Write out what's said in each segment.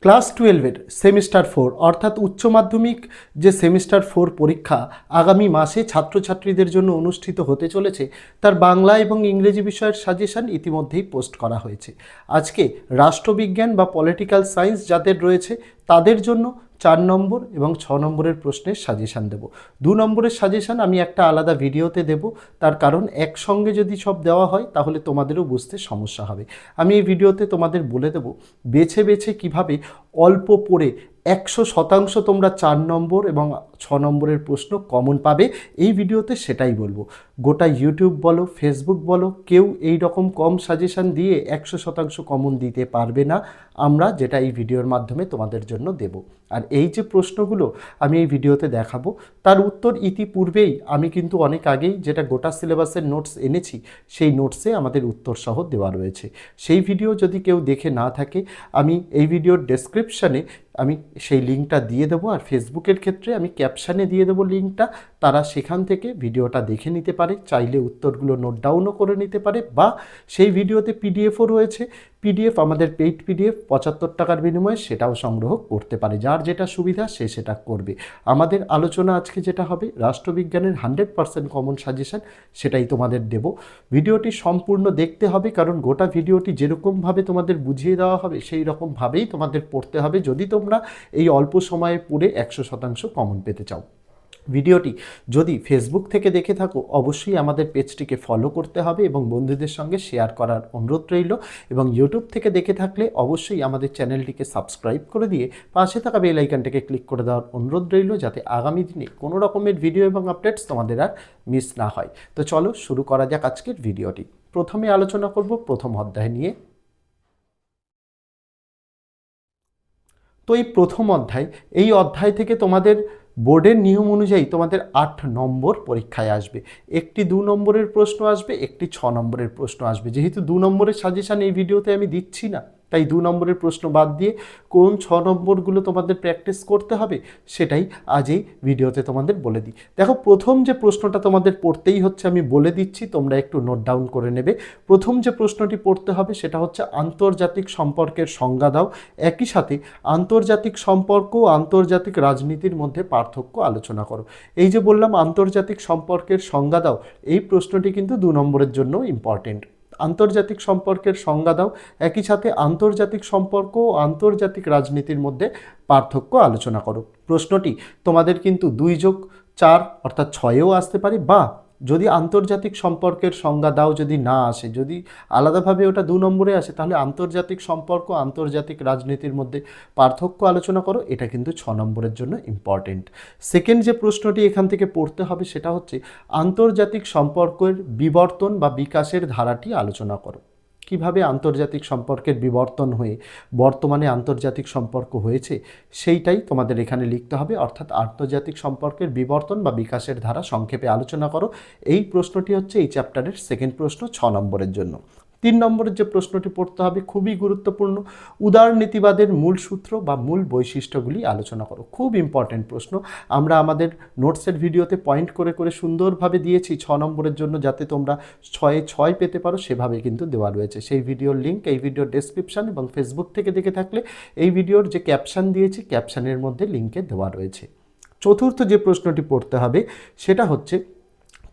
Class 12-এর semester 4 অর্থাৎ উচ্চ মাধ্যমিক যে সেমিস্টার 4 পরীক্ষা আগামী মাসে ছাত্রছাত্রীদের জন্য অনুষ্ঠিত হতে চলেছে তার বাংলা এবং ইংরেজি বিষয়ের সাজেশন ইতিমধ্যেই পোস্ট করা হয়েছে। আজকে রাষ্ট্রবিজ্ঞান বা পলিটিক্যাল সায়েন্স যাদের রয়েছে তাদের জন্য 4 নম্বর এবং 6 নম্বরের প্রশ্নের সাজেশান দেব। 2 নম্বরের সাজেশান আমি একটা আলাদা ভিডিওতে দেব, তার কারণ একসঙ্গে যদি সব দেওয়া হয় তাহলে তোমাদেরও বুঝতে সমস্যা হবে। আমি এই ভিডিওতে তোমাদের বলে দেব বেছে বেছে কিভাবে অল্প পড়ে 100% তোমরা 4 নম্বর এবং 6 নম্বরের প্রশ্ন কমন পাবে। এই ভিডিওতে সেটাই বলবো। গোটা ইউটিউব বলো, ফেসবুক বলো, কেউ এই রকম কম সাজেশান দিয়ে 100% কমন দিতে পারবে না, আমরা যেটা এই ভিডিওর মাধ্যমে তোমাদের জন্য দেব। আর এই যে প্রশ্নগুলো আমি এই ভিডিওতে দেখাবো তার উত্তর ইতিপূর্বেই আমি কিন্তু অনেক আগেই যেটা গোটা সিলেবাসের নোটস এনেছি সেই নোটসে আমাদের উত্তর সহ দেওয়া রয়েছে। সেই ভিডিও যদি কেউ দেখে না থাকে আমি এই ভিডিওর ডেসক্রিপশানে আমি সেই লিঙ্কটা দিয়ে দেবো, আর ফেসবুকের ক্ষেত্রে আমি ক্যাপশানে দিয়ে দেবো লিঙ্কটা। তারা সেখান থেকে ভিডিওটা দেখে নিতে পারে, চাইলে উত্তরগুলো নোট ডাউনও করে নিতে পারে, বা সেই ভিডিওতে পিডিএফও রয়েছে। পিডিএফ আমাদের পেইড পিডিএফ 75 টাকার বিনিময়ে সেটাও সংগ্রহ করতে পারে। যার যেটা সুবিধা সে সেটা করবে। আমাদের আলোচনা আজকে যেটা হবে রাষ্ট্রবিজ্ঞানের 100% কমন সাজেশন, সেটাই তোমাদের দেব। ভিডিওটি সম্পূর্ণ দেখতে হবে, কারণ গোটা ভিডিওটি যেরকমভাবে তোমাদের বুঝিয়ে দেওয়া হবে সেই রকমভাবেই তোমাদের পড়তে হবে যদি তোমরা এই অল্প সময়ে পড়ে 100% কমন পেতে চাও। ভিডিওটি যদি ফেসবুক থেকে দেখে থাকো অবশ্যই আমাদের পেজটিকে ফলো করতে হবে এবং বন্ধুদের সঙ্গে শেয়ার করার অনুরোধ রইল, এবং ইউটিউব থেকে দেখে থাকলে অবশ্যই আমাদের চ্যানেলটিকে সাবস্ক্রাইব করে দিয়ে পাশে থাকা বেল আইকনটাকে ক্লিক করে দেওয়ার অনুরোধ রইল, যাতে আগামী দিনে কোনো রকমের ভিডিও এবং আপডেটস তোমাদের আর মিস না হয়। তো চলো শুরু করা যাক আজকের ভিডিওটি। প্রথমে আলোচনা করব প্রথম অধ্যায় নিয়ে। তো এই প্রথম অধ্যায়, এই অধ্যায় থেকে তোমাদের বোর্ডের নিয়ম অনুযায়ী তোমাদের 8 নম্বর পরীক্ষায় আসবে। একটি 2 নম্বরের প্রশ্ন আসবে, একটি 6 নম্বরের প্রশ্ন আসবে। যেহেতু 2 নম্বরের সাজেশান এই ভিডিওতে আমি দিচ্ছি না, তাই 2 নম্বরের প্রশ্ন বাদ দিয়ে কোন 6 নম্বরগুলো তোমাদের প্র্যাকটিস করতে হবে সেটাই আজ এই ভিডিওতে তোমাদের বলে দিই। দেখো, প্রথম যে প্রশ্নটা তোমাদের পড়তেই হচ্ছে, আমি বলে দিচ্ছি, তোমরা একটু নোট ডাউন করে নেবে। প্রথম যে প্রশ্নটি পড়তে হবে সেটা হচ্ছে আন্তর্জাতিক সম্পর্কের সংজ্ঞা দাও। একই সাথে আন্তর্জাতিক সম্পর্ক ও আন্তর্জাতিক রাজনীতির মধ্যে পার্থক্য আলোচনা করো। এই যে বললাম আন্তর্জাতিক সম্পর্কের সংজ্ঞা দাও, এই প্রশ্নটি কিন্তু 2 নম্বরের জন্য ইম্পর্টেন্ট। আন্তর্জাতিক সম্পর্কের সংজ্ঞা দাও, একই সাথে আন্তর্জাতিক সম্পর্ক ও আন্তর্জাতিক রাজনীতির মধ্যে পার্থক্য আলোচনা করো। প্রশ্নটি তোমাদের কিন্তু 2+4 অর্থাৎ 6-এও আসতে পারে, বা যদি আন্তর্জাতিক সম্পর্কের সংজ্ঞা দাও যদি না আসে, যদি আলাদাভাবে ওটা 2 নম্বরে আসে, তাহলে আন্তর্জাতিক সম্পর্ক আন্তর্জাতিক রাজনীতির মধ্যে পার্থক্য আলোচনা করো, এটা কিন্তু 6 নম্বরের জন্য ইম্পর্টেন্ট। সেকেন্ড যে প্রশ্নটি এখান থেকে পড়তে হবে সেটা হচ্ছে আন্তর্জাতিক সম্পর্কের বিবর্তন বা বিকাশের ধারাটি আলোচনা করো। কিভাবে আন্তর্জাতিক সম্পর্কের বিবর্তন হয়ে বর্তমানে আন্তর্জাতিক সম্পর্ক হয়েছে সেইটাই তোমাদের এখানে লিখতে হবে, অর্থাৎ আন্তর্জাতিক সম্পর্কের বিবর্তন বা বিকাশের ধারা সংক্ষেপে আলোচনা করো। এই প্রশ্নটি হচ্ছে এই চ্যাপ্টারের সেকেন্ড প্রশ্ন 6 নম্বরের জন্য। 3 নম্বরের যে প্রশ্নটি পড়তে হবে খুবই গুরুত্বপূর্ণ, উদারনীতিবাদের মূল সূত্র বা মূল বৈশিষ্ট্যগুলি আলোচনা করো। খুব ইম্পর্টেন্ট প্রশ্ন। আমরা আমাদের নোটসের ভিডিওতে পয়েন্ট করে করে সুন্দরভাবে দিয়েছি 6 নম্বরের জন্য, যাতে তোমরা 6-এ 6 পেতে পারো, সেভাবে কিন্তু দেওয়া রয়েছে। সেই ভিডিওর লিঙ্ক এই ভিডিওর ডেসক্রিপশান, এবং ফেসবুক থেকে দেখে থাকলে এই ভিডিওর যে ক্যাপশান দিয়েছি ক্যাপশানের মধ্যে লিঙ্কে দেওয়া রয়েছে। চতুর্থ যে প্রশ্নটি পড়তে হবে সেটা হচ্ছে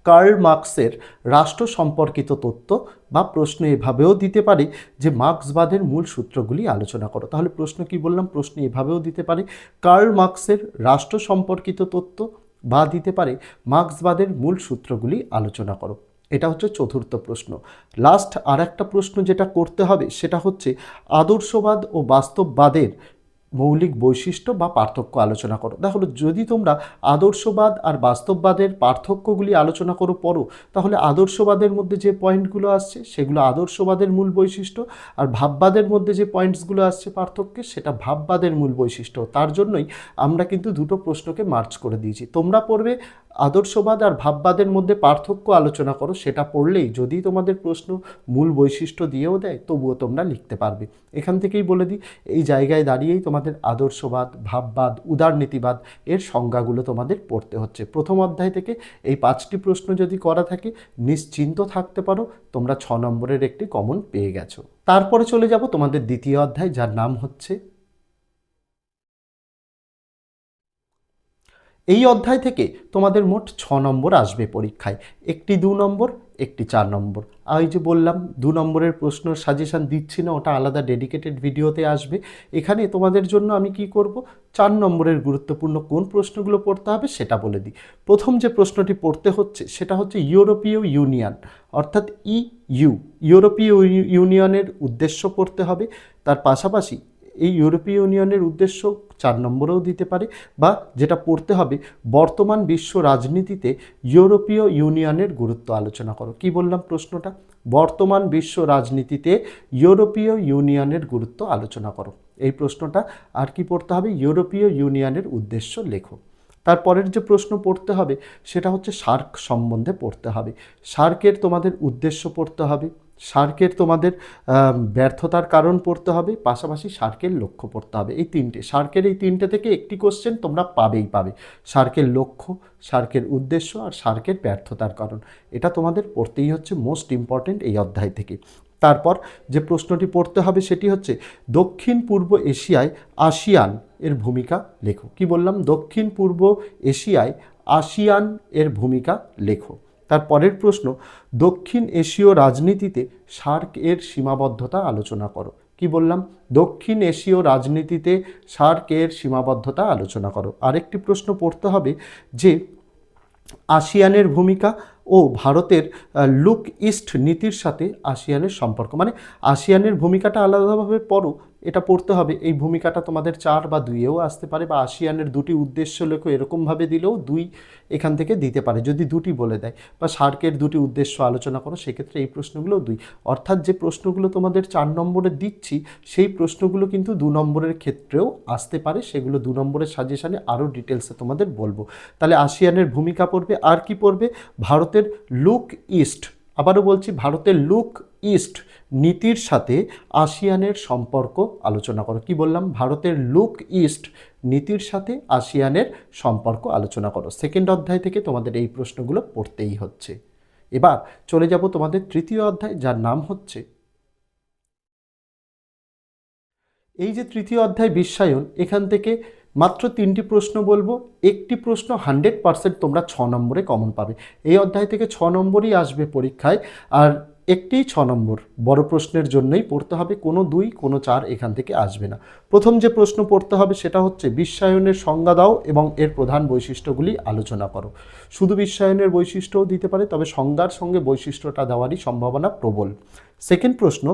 কার্ল মার্কসের রাষ্ট্র সম্পর্কিত তত্ত্ব, বা প্রশ্ন এভাবেও দিতে পারে যে মার্ক্সবাদের মূল সূত্রগুলি আলোচনা করো। তাহলে প্রশ্ন কি বললাম, প্রশ্ন এভাবেও দিতে পারে কার্ল মার্কসের রাষ্ট্র সম্পর্কিত তত্ত্ব, বা দিতে পারে মার্ক্সবাদের মূল সূত্রগুলি আলোচনা করো। এটা হচ্ছে চতুর্থ প্রশ্ন। লাস্ট আর একটা প্রশ্ন যেটা করতে হবে সেটা হচ্ছে আদর্শবাদ ও বাস্তববাদের মৌলিক বৈশিষ্ট্য বা পার্থক্য আলোচনা করো। তাহলে যদি তোমরা আদর্শবাদ আর বাস্তববাদের পার্থক্যগুলি আলোচনা করো পড়ো, তাহলে আদর্শবাদের মধ্যে যে পয়েন্টগুলো আসছে সেগুলো আদর্শবাদের মূল বৈশিষ্ট্য, আর ভাববাদের মধ্যে যে পয়েন্টসগুলো আসছে পার্থক্যে সেটা ভাববাদের মূল বৈশিষ্ট্য। তার জন্যই আমরা কিন্তু দুটো প্রশ্নকে মার্চ করে দিয়েছি। তোমরা পড়বে আদর্শবাদ আর ভাববাদের মধ্যে পার্থক্য আলোচনা করো, সেটা পড়লেই যদি তোমাদের প্রশ্ন মূল বৈশিষ্ট্য দিয়েও দেয় তবুও তোমরা লিখতে পারবে। এখান থেকেই বলে দিই, এই জায়গায় দাঁড়িয়েই তোমাদের আদর্শবাদ, ভাববাদ, উদারনীতিবাদ এর সংজ্ঞাগুলো তোমাদের পড়তে হচ্ছে। প্রথম অধ্যায় থেকে এই 5টি প্রশ্ন যদি করা থাকে নিশ্চিন্ত থাকতে পারো তোমরা 6 নম্বরের একটি কমন পেয়ে গেছো। তারপরে চলে যাব তোমাদের দ্বিতীয় অধ্যায়, যার নাম হচ্ছে এই অধ্যায় থেকে তোমাদের মোট 6 নম্বর আসবে পরীক্ষায়, একটি 2 নম্বর, একটি 4 নম্বর। আর এই যে বললাম 2 নম্বরের প্রশ্ন সাজেশান দিচ্ছি না, ওটা আলাদা ডেডিকেটেড ভিডিওতে আসবে। এখানে তোমাদের জন্য আমি কি করব, 4 নম্বরের গুরুত্বপূর্ণ কোন প্রশ্নগুলো পড়তে হবে সেটা বলে দিই। প্রথম যে প্রশ্নটি পড়তে হচ্ছে সেটা হচ্ছে ইউরোপীয় ইউনিয়ন, অর্থাৎ ইউরোপীয় ইউনিয়নের উদ্দেশ্য পড়তে হবে। তার পাশাপাশি এই ইউরোপীয় ইউনিয়নের উদ্দেশ্য 4 নম্বরেও দিতে পারে, বা যেটা পড়তে হবে বর্তমান বিশ্ব রাজনীতিতে ইউরোপীয় ইউনিয়নের গুরুত্ব আলোচনা করো। কি বললাম প্রশ্নটা, বর্তমান বিশ্ব রাজনীতিতে ইউরোপীয় ইউনিয়নের গুরুত্ব আলোচনা করো, এই প্রশ্নটা। আর কি পড়তে হবে, ইউরোপীয় ইউনিয়নের উদ্দেশ্য লেখো। তারপরের যে প্রশ্ন পড়তে হবে সেটা হচ্ছে সার্ক সম্বন্ধে পড়তে হবে। সার্কের তোমাদের উদ্দেশ্য পড়তে হবে, সার্কের তোমাদের ব্যর্থতার কারণ পড়তে হবে, পাশাপাশি সার্কের লক্ষ্য পড়তে হবে। এই তিনটে, সার্কের এই তিনটে থেকে একটি কোশ্চেন তোমরা পাবে। সার্কের লক্ষ্য, সার্কের উদ্দেশ্য আর সার্কের ব্যর্থতার কারণ, এটা তোমাদের পড়তেই হচ্ছে, মোস্ট ইম্পর্টেন্ট এই অধ্যায় থেকে। তারপর যে প্রশ্নটি পড়তে হবে সেটি হচ্ছে দক্ষিণ পূর্ব এশিয়ায় আসিয়ান এর ভূমিকা লেখো। কি বললাম, দক্ষিণ পূর্ব এশিয়ায় আসিয়ান এর ভূমিকা লেখো। তারপরের প্রশ্ন, দক্ষিণ এশীয় রাজনীতিতে সার্ক এর সীমাবদ্ধতা আলোচনা করো। কি বললাম, দক্ষিণ এশীয় রাজনীতিতে সার্ক এর সীমাবদ্ধতা আলোচনা করো। আরেকটি প্রশ্ন পড়তে হবে যে আসিয়ানের ভূমিকা ও ভারতের লুক ইস্ট নীতির সাথে আসিয়ানের সম্পর্ক, মানে আসিয়ানের ভূমিকাটা আলাদাভাবে পড়ো, এটা পড়তে হবে। এই ভূমিকাটা তোমাদের 4 বা 2-এও আসতে পারে, বা আসিয়ানের দুটি উদ্দেশ্য লেখো এরকমভাবে দিলেও 2 এখান থেকে দিতে পারে যদি দুটি বলে দেয়, বা সার্কের দুটি উদ্দেশ্য আলোচনা করো, সেক্ষেত্রে এই প্রশ্নগুলো 2। অর্থাৎ যে প্রশ্নগুলো তোমাদের 4 নম্বরে দিচ্ছি সেই প্রশ্নগুলো কিন্তু 2 নম্বরের ক্ষেত্রেও আসতে পারে, সেগুলো 2 নম্বরের সাজেশানে আরও ডিটেলসে তোমাদের বলবো। তাহলে আসিয়ানের ভূমিকা পড়বে, আর কি পড়বে, ভারতের লুক ইস্ট, আবারও বলছি ভারতের লুক ইস্ট নীতির সাথে আসিয়ানের সম্পর্ক আলোচনা করো। কি বললাম, ভারতের লুক ইস্ট নীতির সাথে আসিয়ানের সম্পর্ক আলোচনা করো। সেকেন্ড অধ্যায় থেকে তোমাদের এই প্রশ্নগুলো পড়তেই হচ্ছে। এবার চলে যাব তোমাদের তৃতীয় অধ্যায়, যার নাম হচ্ছে, এই যে তৃতীয় অধ্যায় বিশ্বায়ন, এখান থেকে মাত্র 3টি প্রশ্ন বলবো, একটি প্রশ্ন 100% তোমরা 6 নম্বরে কমন পাবে। এই অধ্যায় থেকে 6 নম্বরই আসবে পরীক্ষায়, আর একটি 6 নম্বর বড় প্রশ্নের জন্যই পড়তে হবে, কোনো 2 কোনো 4 এখান থেকে আসবে না। প্রথম যে প্রশ্ন পড়তে হবে সেটা হচ্ছে বিশ্বায়নের সংজ্ঞা দাও এবং এর প্রধান বৈশিষ্ট্যগুলি আলোচনা করো। শুধু বিশ্বায়নের বৈশিষ্ট্যও দিতে পারে, তবে সংজ্ঞার সঙ্গে বৈশিষ্ট্যটা দেওয়ারই সম্ভাবনা প্রবল। সেকেন্ড প্রশ্ন,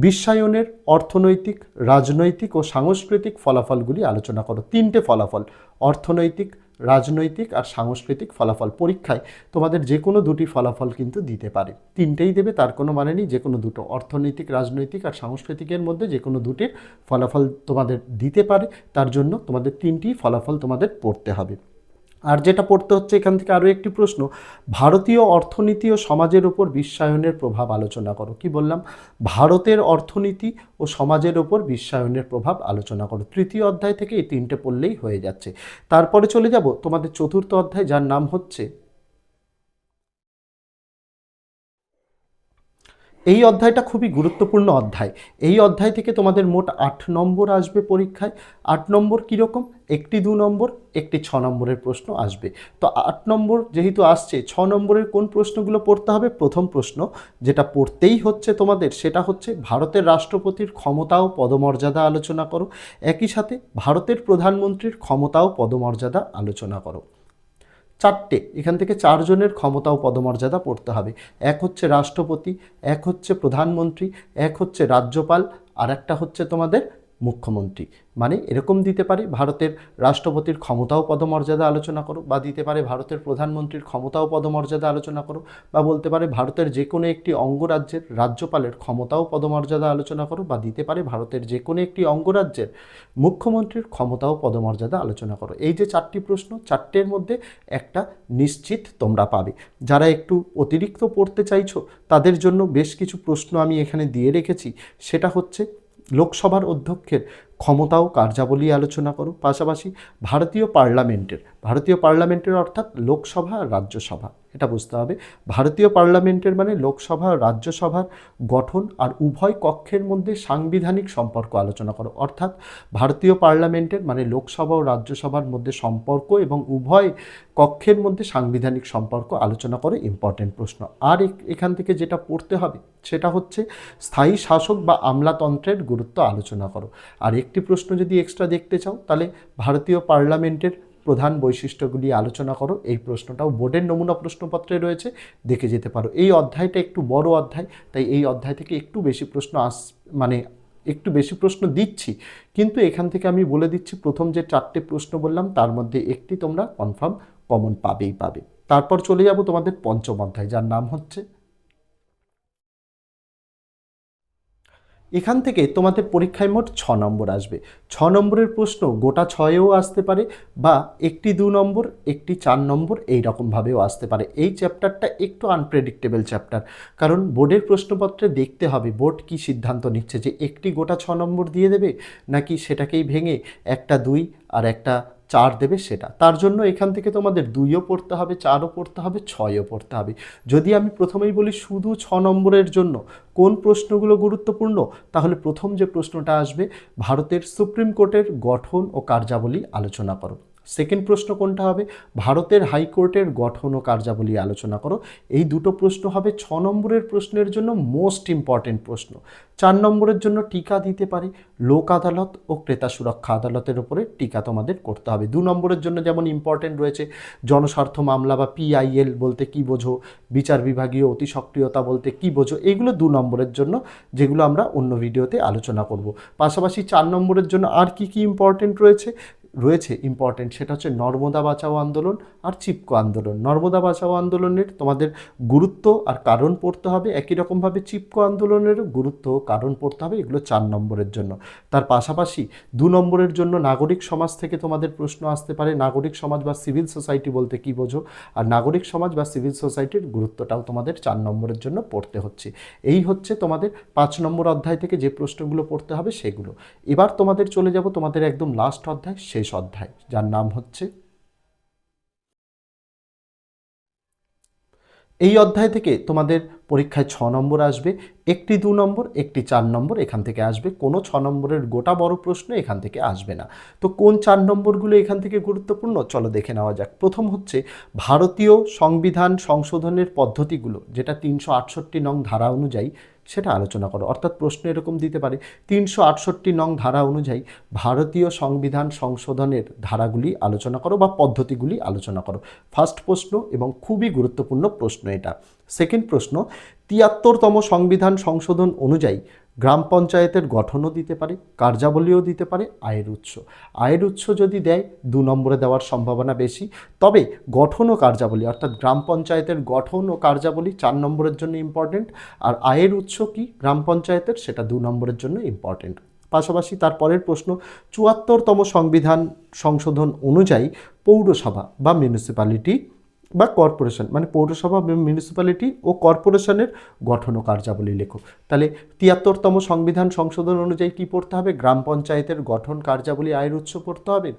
বিশ্বায়নের অর্থনৈতিক, রাজনৈতিক ও সাংস্কৃতিক ফলাফলগুলি আলোচনা করো। 3টে ফলাফল, অর্থনৈতিক, রাজনৈতিক আর সাংস্কৃতিক ফলাফল। পরীক্ষায় তোমাদের যে কোনো 2টি ফলাফল কিন্তু দিতে পারে, 3টেই দেবে তার কোনো মানে নেই, যে কোনো 2টো, অর্থনৈতিক, রাজনৈতিক আর সাংস্কৃতিকের মধ্যে যে কোনো 2টির ফলাফল তোমাদের দিতে পারে, তার জন্য তোমাদের 3টি ফলাফল তোমাদের পড়তে হবে। আর যেটা পড়তে হচ্ছে এখান থেকে আরও একটি প্রশ্ন, ভারতীয় অর্থনীতি ও সমাজের ওপর বিশ্বায়নের প্রভাব আলোচনা করো। কি বললাম, ভারতের অর্থনীতি ও সমাজের ওপর বিশ্বায়নের প্রভাব আলোচনা করো। তৃতীয় অধ্যায় থেকে এই 3টে পড়লেই হয়ে যাচ্ছে। তারপরে চলে যাব তোমাদের চতুর্থ অধ্যায়, যার নাম হচ্ছে, এই অধ্যায়টা খুবই গুরুত্বপূর্ণ অধ্যায়। এই অধ্যায় থেকে তোমাদের মোট 8 নম্বর আসবে পরীক্ষায়। 8 নম্বর কীরকম, একটি 2 নম্বর, একটি 6 নম্বরের প্রশ্ন আসবে। তো 8 নম্বর যেহেতু আসছে, 6 নম্বরের কোন প্রশ্নগুলো পড়তে হবে, প্রথম প্রশ্ন যেটা পড়তেই হচ্ছে তোমাদের সেটা হচ্ছে ভারতের রাষ্ট্রপতির ক্ষমতা ও পদমর্যাদা আলোচনা করো। একই সাথে ভারতের প্রধানমন্ত্রীর ক্ষমতা ও পদমর্যাদা আলোচনা করো। 4টে, এখান থেকে 4 জনের ক্ষমতা ও পদমর্যাদা পড়তে হবে। এক হচ্ছে রাষ্ট্রপতি, এক হচ্ছে প্রধানমন্ত্রী, এক হচ্ছে রাজ্যপাল, আর একটা হচ্ছে তোমাদের মুখ্যমন্ত্রী। মানে এরকম দিতে পারে ভারতের রাষ্ট্রপতির ক্ষমতা ও পদমর্যাদা আলোচনা করো, বা দিতে পারে ভারতের প্রধানমন্ত্রীর ক্ষমতা ও পদমর্যাদা আলোচনা করো, বা বলতে পারে ভারতের যে কোনো একটি অঙ্গরাজ্যের রাজ্যপালের ক্ষমতা ও পদমর্যাদা আলোচনা করো, বা দিতে পারে ভারতের যে কোনো একটি অঙ্গরাজ্যের মুখ্যমন্ত্রীর ক্ষমতা ও পদমর্যাদা আলোচনা করো। এই যে 4টি প্রশ্ন, 4টের মধ্যে একটা নিশ্চিত তোমরা পাবে। যারা একটু অতিরিক্ত পড়তে চাইছো তাদের জন্য বেশ কিছু প্রশ্ন আমি এখানে দিয়ে রেখেছি, সেটা হচ্ছে লোকসভার অধ্যক্ষের ক্ষমতা ও কার্যাবলী আলোচনা করো, পাশাপাশি ভারতীয় পার্লামেন্টের অর্থাৎ লোকসভা আর রাজ্যসভা, এটা বুঝতে হবে। ভারতীয় পার্লামেন্টের মানে লোকসভা ও রাজ্যসভার গঠন আর উভয় কক্ষের মধ্যে সাংবিধানিক সম্পর্ক আলোচনা করো। অর্থাৎ ভারতীয় পার্লামেন্টের মানে লোকসভা ও রাজ্যসভার মধ্যে সম্পর্ক এবং উভয় কক্ষের মধ্যে সাংবিধানিক সম্পর্ক আলোচনা করে, ইম্পর্টেন্ট প্রশ্ন। আর এখান থেকে যেটা পড়তে হবে সেটা হচ্ছে স্থায়ী শাসক বা আমলাতন্ত্রের গুরুত্ব আলোচনা করো। আর একটি প্রশ্ন যদি এক্সট্রা দেখতে চাও তাহলে ভারতীয় পার্লামেন্টের প্রধান বৈশিষ্ট্যগুলি আলোচনা করো। এই প্রশ্নটাও বোর্ডের নমুনা প্রশ্নপত্রে রয়েছে, দেখে যেতে পারো। এই অধ্যায়টা একটু বড় অধ্যায়, তাই এই অধ্যায় থেকে একটু বেশি প্রশ্ন মানে একটু বেশি প্রশ্ন দিচ্ছি, কিন্তু এখান থেকে আমি বলে দিচ্ছি প্রথম যে 4টে প্রশ্ন বললাম তার মধ্যে একটি তোমরা কনফার্ম কমন পাবেই পাবে। তারপর চলে যাব তোমাদের পঞ্চম অধ্যায়, যার নাম হচ্ছে, এখান থেকে তোমাদের পরীক্ষায় মোট 6 নম্বর আসবে। 6 নম্বরের প্রশ্ন গোটা 6এও আসতে পারে, বা একটি 2 নম্বর, একটি 4 নম্বর, এই রকমভাবেও আসতে পারে। এই চ্যাপ্টারটা একটু আনপ্রেডিক্টেবল চ্যাপ্টার, কারণ বোর্ডের প্রশ্নপত্রে দেখতে হবে বোর্ড কি সিদ্ধান্ত নিচ্ছে, যে একটি গোটা 6 নম্বর দিয়ে দেবে নাকি সেটাকেই ভেঙে একটা 2 আর একটা 4 দেবে সেটা। তার জন্য এখান থেকে তোমাদের 2ও পড়তে হবে, 4ও পড়তে হবে, 6ও পড়তে হবে। যদি আমি প্রথমেই বলি শুধু 6 নম্বরের জন্য কোন প্রশ্নগুলো গুরুত্বপূর্ণ, তাহলে প্রথম যে প্রশ্নটা আসবে, ভারতের সুপ্রিম কোর্টের গঠন ও কার্যাবলী আলোচনা করো। সেকেন্ড প্রশ্ন কোনটা হবে, ভারতের হাইকোর্টের গঠন ও কার্যাবলী আলোচনা করো। এই দুটো প্রশ্ন হবে 6 নম্বরের প্রশ্নের জন্য মোস্ট ইম্পর্টেন্ট প্রশ্ন। 4 নম্বরের জন্য টিকা দিতে পারে, লোক আদালত ও ক্রেতা সুরক্ষা আদালতের উপরে টিকা তোমাদের করতে হবে। 2 নম্বরের জন্য যেমন ইম্পর্টেন্ট রয়েছে জনস্বার্থ মামলা বা PIL বলতে কি বোঝো, বিচার বিভাগীয় অতি সক্রিয়তা বলতে কি বোঝো, এইগুলো 2 নম্বরের জন্য, যেগুলো আমরা অন্য ভিডিওতে আলোচনা করব। পাশাপাশি 4 নম্বরের জন্য আর কি কি ইম্পর্টেন্ট রয়েছে ইম্পর্টেন্ট, সেটা হচ্ছে নর্মদা বাঁচাও আন্দোলন আর চিপকো আন্দোলন। নর্মদা বাঁচাও আন্দোলনের তোমাদের গুরুত্ব আর কারণ পড়তে হবে, একই রকমভাবে চিপকো আন্দোলনেরও গুরুত্ব ও কারণ পড়তে হবে, এগুলো 4 নম্বরের জন্য। তার পাশাপাশি 2 নম্বরের জন্য নাগরিক সমাজ থেকে তোমাদের প্রশ্ন আসতে পারে, নাগরিক সমাজ বা সিভিল সোসাইটি বলতে কি বোঝো, আর নাগরিক সমাজ বা সিভিল সোসাইটির গুরুত্বটাও তোমাদের 4 নম্বরের জন্য পড়তে হচ্ছে। এই হচ্ছে তোমাদের 5 নম্বর অধ্যায় থেকে যে প্রশ্নগুলো পড়তে হবে সেগুলো। এবার তোমাদের চলে যাব তোমাদের একদম লাস্ট অধ্যায়, শেষ অধ্যায়, যার নাম হচ্ছে, এই অধ্যায় থেকে তোমাদের পরীক্ষায় 6 নম্বর আসবে, একটি 2 নম্বর, একটি 4 নম্বর এখান থেকে আসবে। কোনো 6 নম্বরের গোটা বড় প্রশ্ন এখান থেকে আসবে না। তো কোন 4 নম্বরগুলো এখান থেকে গুরুত্বপূর্ণ চলো দেখে নেওয়া যাক। প্রথম হচ্ছে ভারতীয় সংবিধান সংশোধনের পদ্ধতিগুলো, যেটা 368 নং ধারা অনুযায়ী, সেটা আলোচনা করো। অর্থাৎ প্রশ্ন এরকম দিতে পারে 368 নং ধারা অনুযায়ী ভারতীয় সংবিধান সংশোধনের ধারাগুলি আলোচনা করো বা পদ্ধতিগুলি আলোচনা করো। ফার্স্ট প্রশ্ন এবং খুবই গুরুত্বপূর্ণ প্রশ্ন এটা। সেকেন্ড প্রশ্ন, 73তম সংবিধান সংশোধন অনুযায়ী গ্রাম পঞ্চায়েতের গঠনও দিতে পারে, কার্যাবলীও দিতে পারে, আয়ের উৎস। আয়ের উৎস যদি দেয় 2 নম্বরে দেওয়ার সম্ভাবনা বেশি, তবে গঠন ও কার্যাবলী অর্থাৎ গ্রাম পঞ্চায়েতের গঠন ও কার্যাবলী 4 নম্বরের জন্য ইম্পর্টেন্ট, আর আয়ের উৎস কি গ্রাম পঞ্চায়েতের, সেটা 2 নম্বরের জন্য ইম্পর্টেন্ট। পাশাপাশি তার পরের প্রশ্ন, 74তম সংবিধান সংশোধন অনুযায়ী পৌরসভা বা মিউনিসিপ্যালিটি বা কর্পোরেশন, মানে পৌরসভা, মিউনিসিপ্যালিটি ও কর্পোরেশনের গঠন ও কার্যাবলী লেখো। তাহলে 73তম সংবিধান সংশোধন অনুযায়ী কী পড়তে হবে, গ্রাম পঞ্চায়েতের গঠন, কার্যাবলী, আয়ের উৎস পড়তে হবে।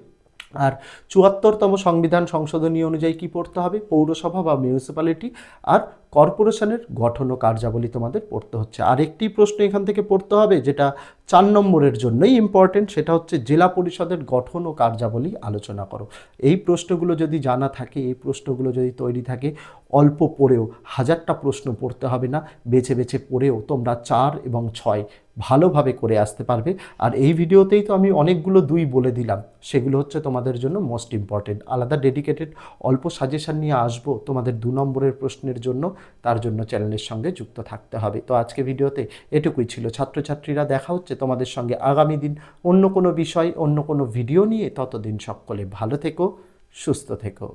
আর 74তম সংবিধান সংশোধনী অনুযায়ী কী পড়তে হবে, পৌরসভা বা মিউনিসিপ্যালিটি আর কর্পোরেশনের গঠন ও কার্যাবলী তোমাদের পড়তে হচ্ছে। আর একটি প্রশ্ন এখান থেকে পড়তে হবে যেটা 4 নম্বরের জন্যই ইম্পর্টেন্ট, সেটা হচ্ছে জেলা পরিষদের গঠন ও কার্যাবলী আলোচনা করো। এই প্রশ্নগুলো যদি জানা থাকে, এই প্রশ্নগুলো যদি তৈরি থাকে, অল্প পড়েও 1000টা প্রশ্ন পড়তে হবে না, বেছে বেছে পড়েও তোমরা 4 এবং 6 ভালোভাবে করে আসতে পারবে। আর এই ভিডিওতেই তো আমি অনেকগুলো 2 বলে দিলাম, সেগুলো হচ্ছে তোমাদের জন্য মোস্ট ইম্পর্টেন্ট। আলাদা ডেডিকেটেড অল্প সাজেশান নিয়ে আসবো তোমাদের 2 নম্বরের প্রশ্নের জন্য, তার জন্য চ্যানেলের সঙ্গে যুক্ত থাকতে হবে। তো আজকে ভিডিওতে এটুকুই ছিল ছাত্রছাত্রীরা, দেখা হচ্ছে তোমাদের সঙ্গে আগামী দিন অন্য কোনো বিষয়, অন্য কোনো ভিডিও নিয়ে। ততদিন সকলে ভালো থেকো, সুস্থ থেকো।